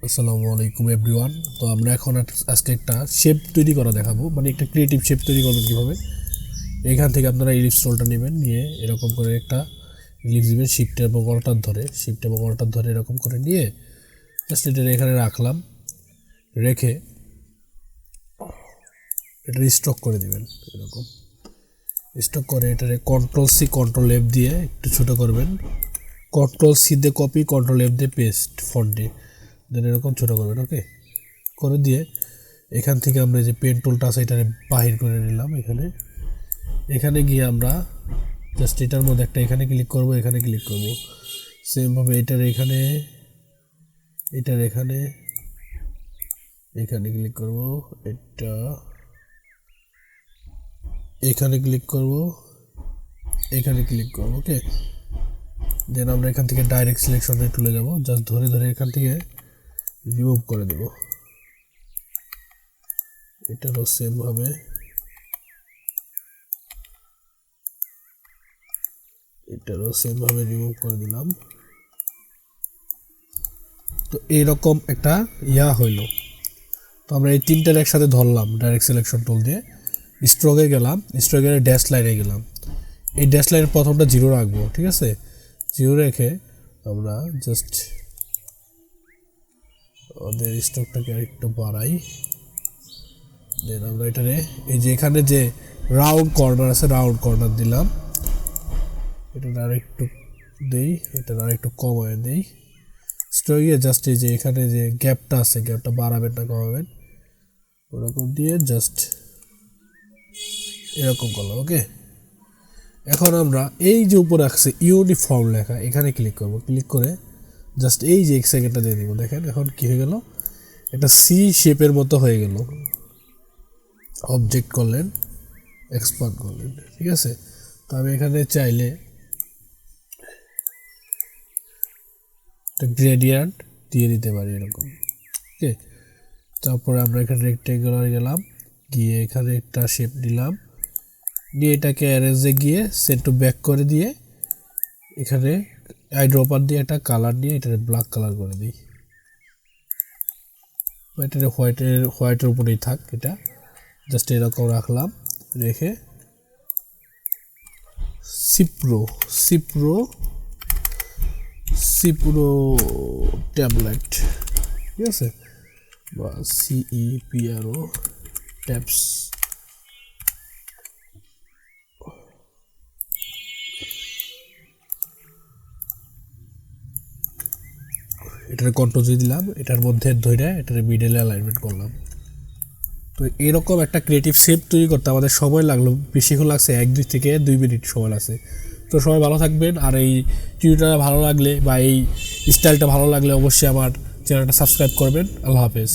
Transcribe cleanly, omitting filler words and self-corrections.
আসসালামু আলাইকুম এভরিওয়ান। তো আমরা এখন আজকে একটা শেপ তৈরি করা দেখাবো, মানে একটা ক্রিয়েটিভ শেপ তৈরি করবেন কীভাবে। এখান থেকে আপনারা ইলিপস রোলটা নেবেন, নিয়ে এরকম করে একটা ইলিপস দিবেন, শিফট এবং অল্টার ধরে এরকম করে নিয়ে জাস্ট এটা এখানে রাখলাম, রেখে এটা স্টক করে দিবেন। এরকম স্টক করে এটারে Ctrl+C Ctrl+F দিয়ে একটু ছোটো করবেন, Ctrl+C দিয়ে কপি, Ctrl+F দিয়ে পেস্ট ফন্টে দেন এরকম ছোটো করবেন। ওকে করে দিয়ে এখান থেকে আমরা যে পেন টুলটা আছে এটারে বাহির করে নিলাম। এখানে গিয়ে আমরা জাস্ট এটার মধ্যে একটা এখানে ক্লিক করব, সেমভাবে এখানে ক্লিক করব, এখানে ক্লিক করব। ওকে দেন আমরা এখান থেকে ডাইরেক্ট সিলেকশনে তুলে যাব, জাস্ট ধরে এখান থেকে রিমুভ করে দেব। এটারও সেমভাবে রিমুভ করে দিলাম। তো এইরকম একটা হইল। তো আমরা এই তিনটার একসাথে ধরলাম, ডাইরেক্ট সিলেকশন টুল দিয়ে স্ট্রোকে গেলাম, স্ট্রোকের ড্যাশ লাইনে গেলাম। এই ড্যাশ লাইনের প্রথমটা 0 রাখবো, ঠিক আছে। 0 রেখে আমরা জাস্ট আমাদের স্ট্রোকটাকে আরেকটু বাড়াই। দেন আমরা এটারে এই যে এখানে যে রাউন্ড কর্নার আছে, রাউন্ড কর্নার দিলাম। এটা আরেকটু দেই, এটা আরেকটু কমায় দেই। স্ট্রোকে জাস্ট এই যে এখানে যে গ্যাপটা আছে, গ্যাপটা বাড়াবেন না কমাবেন, ওরকম দিয়ে জাস্ট এরকম করলাম। ওকে এখন আমরা এই যে উপরে আছে ইউনিফর্ম লেখা, এখানে ক্লিক করব, ক্লিক করে জাস্ট এই যে এক সেকেন্ডটা দিয়ে দিব। দেখেন এখন কি হয়ে গেল, একটা সি শেপের মতো হয়ে গেল। অবজেক্ট করলেন, এক্সপান্ড করলেন, ঠিক আছে। তো আমি এখানে চাইলে একটা গ্রেডিয়েন্ট দিয়ে দিতে পারি এরকম। ওকে তারপরে আমরা এখানে রেক্টেঙ্গুলার গেলাম, গিয়ে এখানে একটা শেপ নিলাম, নিয়ে এটাকে অ্যারেঞ্জে গিয়ে সেন্ড টু ব্যাক করে দিয়ে এখানে আইড্রপার দিয়ে একটা কালার নিয়ে এটাকে ব্ল্যাক কালার করে দিই। এটাকে হোয়াইটের উপরেই থাক, এটা জাস্ট এরকম রাখলাম, রেখে সিপ্রো ট্যাবলেট, ঠিক আছে, বা CEPRO ট্যাবস, এটার Ctrl+G দিলাম, এটার মধ্যে ধরে এটার মিডলে অ্যালাইনমেন্ট করলাম। তো এরকম একটা ক্রিয়েটিভ শেপ তৈরি করতে আমাদের সময় লাগলো, বেশিক্ষণ লাগছে 1-2 থেকে 2 মিনিট সময় লাগছে। তো সবাই ভালো থাকবেন, আর এই টিউটোরিয়ালটা ভালো লাগলে বা এই স্টাইলটা ভালো লাগলে অবশ্যই আমার চ্যানেলটা সাবস্ক্রাইব করবেন। আল্লাহ হাফেজ।